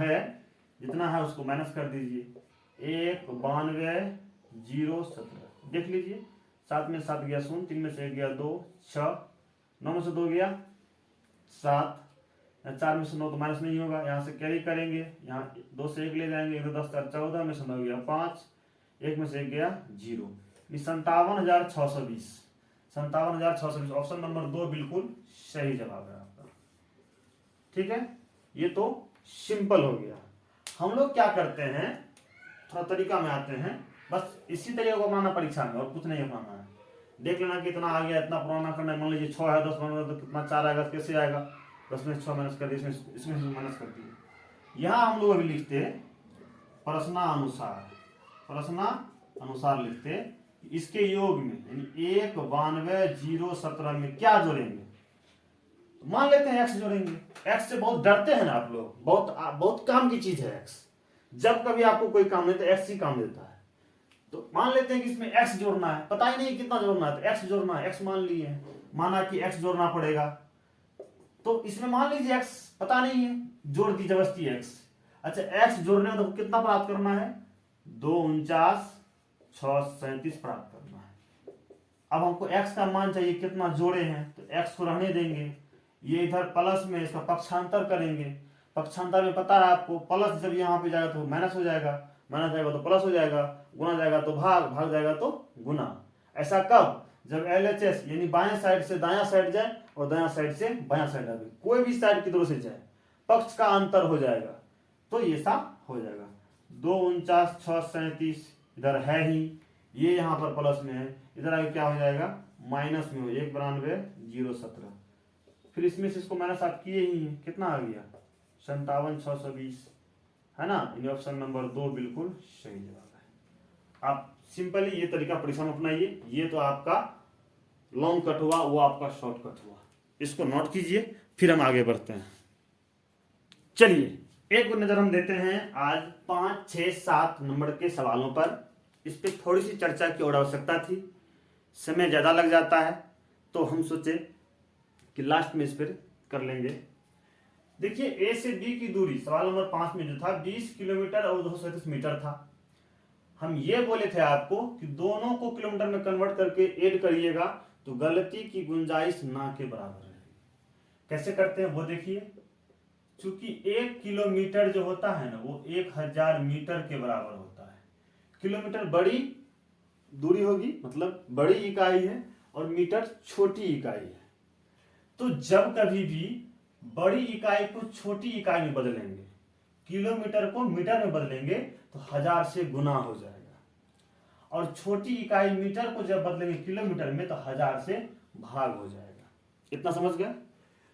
है उसको माइनस कर दीजिए। 1,92,017 देख लीजिए, 7 में 7 गया 0, 3 में से 1 गया 2 6, 9 में से 2 गया 7, 4 में से 9 तो माइनस नहीं होगा, यहाँ से कैरी करेंगे, यहाँ 2 से 1 ले जाएंगे, 1 10 14 में से 9 गया 5, 1 में से 1 गया 0, 57,620, 57,620। ऑप्शन नंबर 2 बिल्कुल सही जवाब है आपका। ठीक है, ये तो सिंपल हो गया। हम लोग क्या करते हैं, थोड़ा तरीका में आते हैं, बस इसी तरीके को अपनाना परीक्षा में, और कुछ नहीं अपनाना है। देख लेना कि इतना आ गया, इतना पुराना करना है। मान लीजिए 6 है, 10 बना तो कितना 4 आएगा, कैसे आएगा, 10 में 6 माइनस कर दिए, इसमें से माइनस कर दिए। यहाँ हम लोग अभी लिखते प्रश्नानुसार, प्रश्नानुसार लिखते इसके योग में, यानी 1 92 0 17 में क्या जोड़ेंगे। मान लेते हैं x जोड़ेंगे। x से बहुत डरते हैं ना आप लोग, बहुत काम की चीज है x। जब कभी आपको कोई काम नहीं तो x ही काम देता है। तो मान लेते हैं कि इसमें x जोड़ना है, पता ही नहीं कितना जोड़ना है, तो x जोड़ना है, x मान लिए, माना कि x जोड़ना पड़ेगा। तो इसमें मान लीजिए x पता नहीं है, जोड़ दी जबरदस्ती x। अच्छा, x जोड़ने में तो कितना प्राप्त करना है, 2 49 6 37 प्राप्त करना है। अब हमको x का मान चाहिए, कितना जोड़े हैं, तो x को रहने देंगे। ये इधर प्लस में इसका पक्षांतर करेंगे। पक्षांतर में पता है आपको, प्लस जब यहाँ पे जाएगा तो माइनस हो जाएगा, माइनस जाएगा तो प्लस हो जाएगा, गुना जाएगा तो भाग, भाग जाएगा तो गुना। ऐसा कब, जब LHS यानी बाएं साइड से दायां साइड जाए और दायां साइड से बायां साइड आए, कोई भी साइड की तरफ से जाए, पक्ष का अंतर हो जाएगा, तो ये सा हो जाएगा। 2 49 6 37 इधर है ही, ये यहाँ पर प्लस में है, इधर आगे क्या हो जाएगा, माइनस में हो, 1 92 0 17। फिर इसमें से इसको माइनस आप किए ही हैं, कितना आ गया, 57 620, है ना। इन ऑप्शन नंबर 2 बिल्कुल सही जवाब है। आप सिंपली ये तरीका परीक्षा में अपनाइए। ये तो आपका लॉन्ग कट हुआ, वो आपका शॉर्ट कट हुआ, इसको नोट कीजिए, फिर हम आगे बढ़ते हैं। चलिए एक नजर हम देते हैं आज 5 6 7 नंबर के सवालों पर। इस पर थोड़ी सी चर्चा की और आवश्यकता थी, समय ज्यादा लग जाता है, तो हम सोचे कि लास्ट में इस पर कर लेंगे। देखिए ए से बी की दूरी सवाल नंबर 5 में जो था 20 किलोमीटर और 237 मीटर था। हम ये बोले थे आपको कि दोनों को किलोमीटर में कन्वर्ट करके ऐड करिएगा तो गलती की गुंजाइश ना के बराबर रहेगी। कैसे करते हैं वो देखिए। चूंकि 1 किलोमीटर जो होता है ना वो 1000 मीटर के बराबर होता है। किलोमीटर बड़ी दूरी होगी, मतलब बड़ी इकाई है, और मीटर छोटी इकाई है। तो जब कभी भी बड़ी इकाई को छोटी इकाई में बदलेंगे, किलोमीटर को मीटर में बदलेंगे तो 1000 से गुना हो जाएगा, और छोटी इकाई मीटर को जब बदलेंगे किलोमीटर में तो 1000 से भाग हो जाएगा। इतना समझ गया।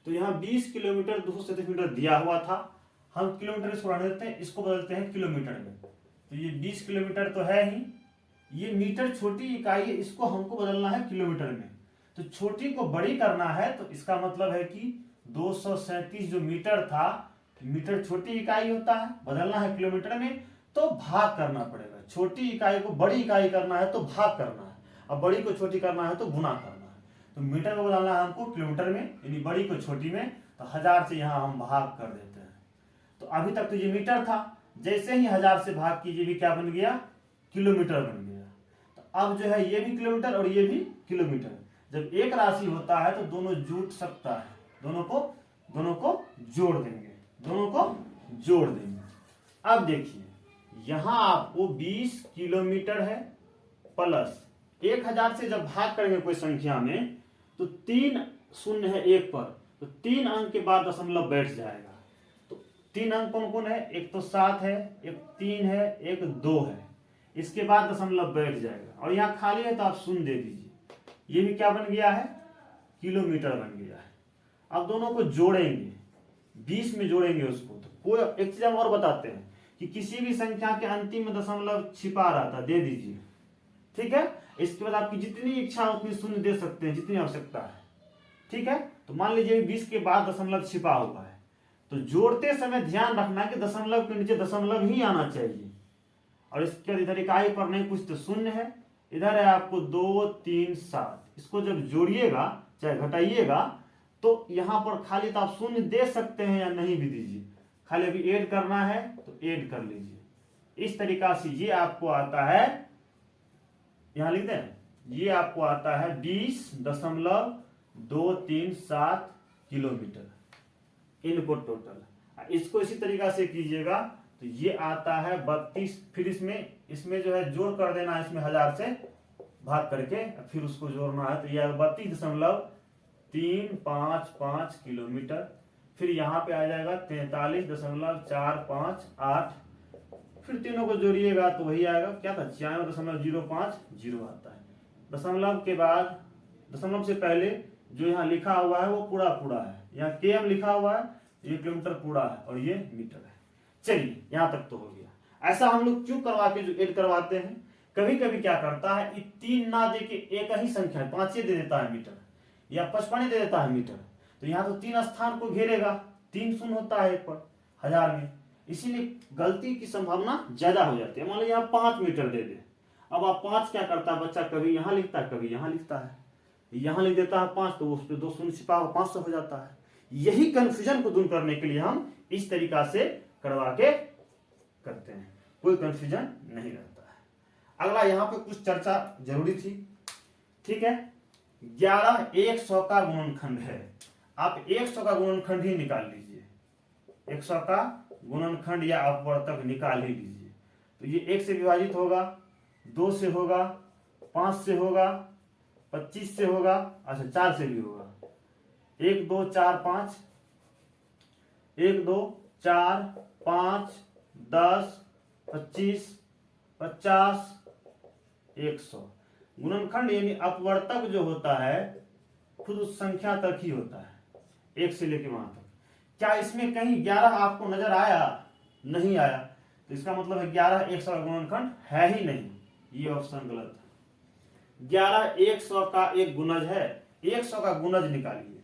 तो यहाँ 20 किलोमीटर 237 मीटर दिया हुआ था, हम किलोमीटर इसको बढ़ा देते हैं, इसको बदलते हैं किलोमीटर में। तो ये 20 किलोमीटर तो है ही, ये मीटर छोटी इकाई है, इसको हमको बदलना है किलोमीटर में। तो छोटी को बड़ी करना है, तो इसका मतलब है कि 237 जो मीटर था, मीटर छोटी इकाई होता है, बदलना है किलोमीटर में तो भाग करना पड़ेगा। छोटी इकाई को बड़ी इकाई करना है तो भाग करना है, और बड़ी को छोटी करना है तो गुना करना है। तो मीटर को बदलना है हमको किलोमीटर में, यानी बड़ी को छोटी में, तो 1000 से यहाँ हम भाग कर देते हैं। तो अभी तक तो ये मीटर था, जैसे ही 1000 से भाग कीजिए भी क्या बन गया, किलोमीटर बन गया। तो अब जो है ये भी किलोमीटर और ये भी किलोमीटर। जब एक राशि होता है तो दोनों जुट सकता है, दोनों को जोड़ देंगे, दोनों को जोड़ देंगे। अब देखिए यहां आपको 20 किलोमीटर है प्लस 1000 से जब भाग करेंगे कोई संख्या में तो 3 शून्य है 1 पर, तो 3 अंक के बाद दशमलव बैठ जाएगा। तो 3 अंक कौन कौन है, एक तो 7 है, एक 3 है, एक 2 है, इसके बाद दशमलव बैठ जाएगा। और यहाँ खाली है तो आप शून्य दे दीजिए, ये भी क्या बन गया है, किलोमीटर बन गया है। अब दोनों को जोड़ेंगे, 20 में जोड़ेंगे उसको। तो कोई एक चीज हम और बताते हैं कि किसी भी संख्या के अंतिम में दशमलव छिपा रहता दे दीजिए, ठीक है। इसके बाद आपकी जितनी इच्छा उतनी शून्य दे सकते हैं, जितनी आवश्यकता है, ठीक है। तो मान लीजिए 20 के बाद दशमलव छिपा हुआ है, तो जोड़ते समय ध्यान रखना कि दशमलव के नीचे दशमलव ही आना चाहिए। और इसके बाद इधर इकाई पर नहीं कुछ तो शून्य है, इधर है आपको 2 3 7। इसको जब जोड़िएगा चाहे घटाइएगा तो यहां पर खाली तो आप शून्य दे सकते हैं या नहीं भी दीजिए, खाली अभी ऐड करना है तो ऐड कर लीजिए। इस तरीका से ये आपको आता है, यहां लिख दें, ये आपको आता है 20.237 किलोमीटर इनपुट टोटल। इसको इसी तरीका से कीजिएगा तो ये आता है 32। फिर इसमें जो है जोड़ कर देना है, इसमें 1000 से भाग करके फिर उसको जोड़ना है, तो ये 32.355 किलोमीटर। फिर यहाँ पे आ जाएगा 43.458, फिर तीनों को जोड़िएगा तो वही आएगा, क्या था 96.050 आता है। दशमलव के बाद, दशमलव से पहले जो यहाँ लिखा हुआ है वो पूरा पूरा है, यहाँ km लिखा हुआ है, ये किलोमीटर पूरा है और ये मीटर है। चलिए यहाँ तक तो हो गया। ऐसा हम लोग क्यों करवा के जो ऐड करवाते हैं, कभी कभी क्या करता है, 3 ना दे के एक ही संख्या 5 दे देता है मीटर, या 55 दे देता है मीटर, तो यहाँ तो 3 स्थान को घेरेगा, 3 शून्य होता है एक पर 1000 में, इसीलिए गलती की संभावना ज्यादा हो जाती है। मान लो यहाँ 5 मीटर दे दे, अब आप 5 क्या करता है बच्चा, कभी यहाँ लिखता है कभी यहाँ लिखता है, यहाँ लिख देता है 5 तो उस पर 2 शून्य छिपा 500 हो जाता है। यही कंफ्यूजन को दूर करने के लिए हम इस तरीका से करवा के करते हैं, कोई कंफ्यूजन नहीं रहता है। अगला यहाँ पे कुछ चर्चा जरूरी थी, ठीक है। 11 100 का गुणनखंड है, आप 100 का गुणनखंड ही निकाल लीजिए, 100 का गुणनखंड या अपवर्तक निकाल ही लीजिए। तो ये 1 से विभाजित होगा, 2 से होगा, 5 से होगा, 25 से होगा, अच्छा 4 से भी होगा, 1 2 4 5, 1 2 4 5 10 25 50 100। गुणनखंड यानी अपवर्तक जो होता है खुद उस संख्या तक ही होता है, 1 से लेके वहां तक। क्या इसमें कहीं 11 आपको नजर आया? नहीं आया, तो इसका मतलब है 11 100 का गुणनखंड है ही नहीं, ये ऑप्शन गलत है। 11 100 का एक गुणज है, 100 का गुणज निकालिए,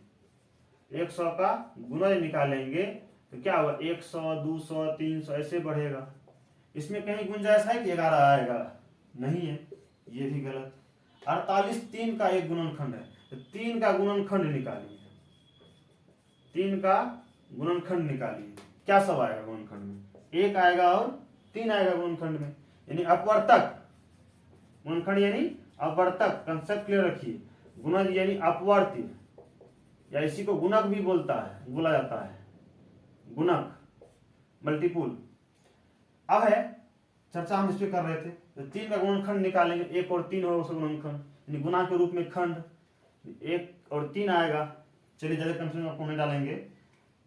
100 का गुणज निकालेंगे तो क्या होगा, 100 200 300 ऐसे बढ़ेगा। इसमें कहीं गुंजाइश है कि 11 आएगा? नहीं है, ये भी गलत। 48 3 का एक गुणनखंड है, तो 3 का गुणनखंड निकालिए, 3 का गुणनखंड निकालिए, क्या सब आएगा गुणनखंड में? 1 आएगा और 3 आएगा गुणनखंड में, यानी अपवर्तक। गुणनखंड यानी अपवर्तक, कंसेप्ट क्लियर रखिए। गुणज यानी अपवर्त्य, या इसी को गुणक भी बोला जाता है, गुणक, मल्टीपुल। अब है चर्चा हम इस पे कर रहे थे, तो 3 का गुणनखंड निकालेंगे, 1 और 3 होगा उसका गुणनखंड, यानी गुणा के रूप में खंड, 1 और 3 आएगा। चलिए ज्यादा कंफ्यूजन आपको नहीं डालेंगे,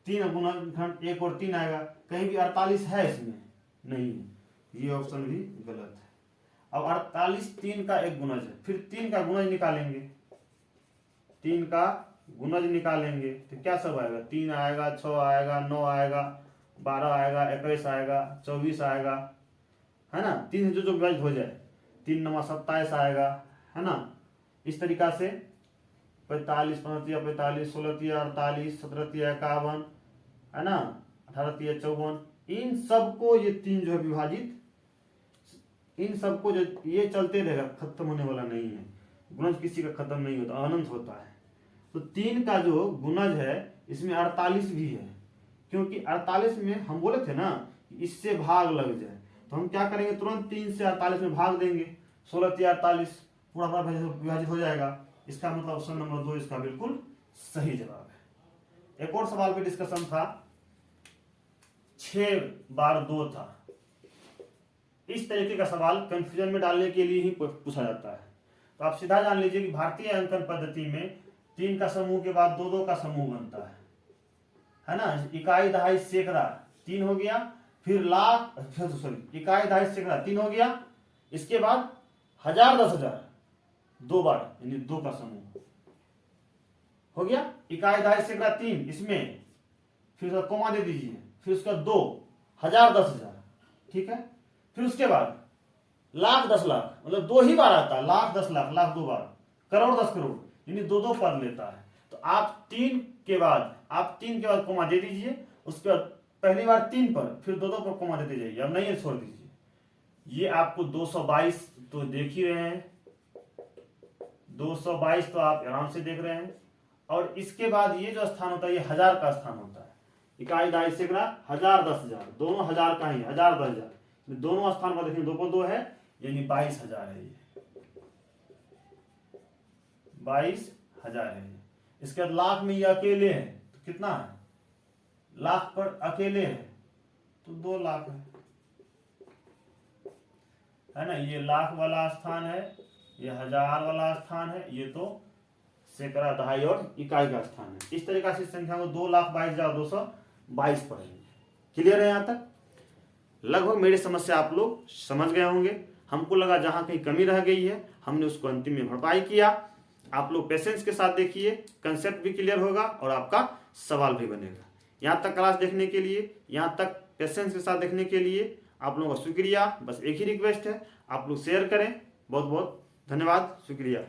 3 गुणनखंड 1 और 3 आएगा। कहीं भी 48 है इसमें? नहीं है, ये ऑप्शन भी गलत है। अब 48 3 का एक गुणज है, फिर 3 का गुणज निकालेंगे, 3 का गुणज निकालेंगे तो क्या सब आएगा? 3 आएगा, 6 आएगा, 9 आएगा, 12 आएगा, 21 आएगा, 24 आएगा, है ना। 3 से जो विभाजित हो जाए, 3 9 27 आएगा, है ना। इस तरीका से 45 15 45 16 48 17 51, है ना, 18 54, इन सबको ये 3 जो है विभाजित, इन सबको जो ये चलते रहेगा, खत्म होने वाला नहीं है। गुणज किसी का खत्म नहीं होता, अनंत होता है। तो 3 का जो गुणज है इसमें 48 भी है, क्योंकि 48 में हम बोले थे ना इससे भाग लग जाए, तो हम क्या करेंगे, तुरंत 3 से 48 में भाग देंगे, 16 48 पूरा विभाजित हो जाएगा। इसका मतलब ऑप्शन नंबर 2 इसका बिल्कुल सही जवाब है। एक और सवाल पे डिस्कशन था, 6 बार 2 था। इस तरीके का सवाल कंफ्यूजन में डालने के लिए ही पूछा जाता है। तो आप सीधा जान लीजिए कि भारतीय अंकन पद्धति में 3 का समूह के बाद 2 2 का समूह बनता है ना। इकाई दहाई सैकड़ा 3 हो गया, फिर लाख, सॉरी, इकाई दहाई सैकड़ा 3 हो गया, इसके बाद 1000 10,000 2 बार, यानी 2 का समूह हो गया। इकाई दहाई सैकड़ा 3, इसमें फिर उसका कोमा दे दीजिए, फिर उसका 2, 1000 10,000, ठीक है। फिर उसके बाद लाख 10 लाख, मतलब 2 ही बार आता है, लाख 10 लाख, लाख 2 बार, करोड़ 10 करोड़, यानी 2 2 पद लेता है। तो आप 3 के बाद कोमा दे दीजिए, उसके बाद पहली बार 3 पर, फिर 2 2 पर कोमा देते जाइए, अब नहीं है छोड़ दीजिए। ये आपको 222 तो देख ही रहे हैं, 222 तो आप आराम से देख रहे हैं। और इसके बाद ये जो स्थान होता है ये 1000 का स्थान होता है। इकाई दहाई सैकड़ा 1000 10,000, दोनों 1000 का ही, 1000 10,000, दोनों स्थान पर देखें 2 पर 2 है, यानी 22,000 है, ये 22,000 है। इसके बाद लाख में ये अकेले है, तो कितना है, लाख पर अकेले है तो 2 लाख है ना। ये लाख वाला स्थान है, ये 1000 वाला स्थान है, ये तो सैकड़ा, दहाई और इकाई का स्थान है। इस तरीका से संख्या को 2,22,222 पढ़ेंगे। क्लियर है यहाँ तक? लगभग मेरी समस्या आप लोग समझ गए होंगे। हमको लगा जहाँ कहीं कमी रह गई है हमने उसको अंतिम में भरपाई किया। आप लोग पेशेंस के साथ देखिए, कंसेप्ट भी क्लियर होगा और आपका सवाल भी बनेगा। यहाँ तक क्लास देखने के लिए, यहाँ तक पेशेंस के साथ देखने के लिए आप लोगों का शुक्रिया। बस एक ही रिक्वेस्ट है, आप लोग शेयर करें। बहुत बहुत धन्यवाद, शुक्रिया।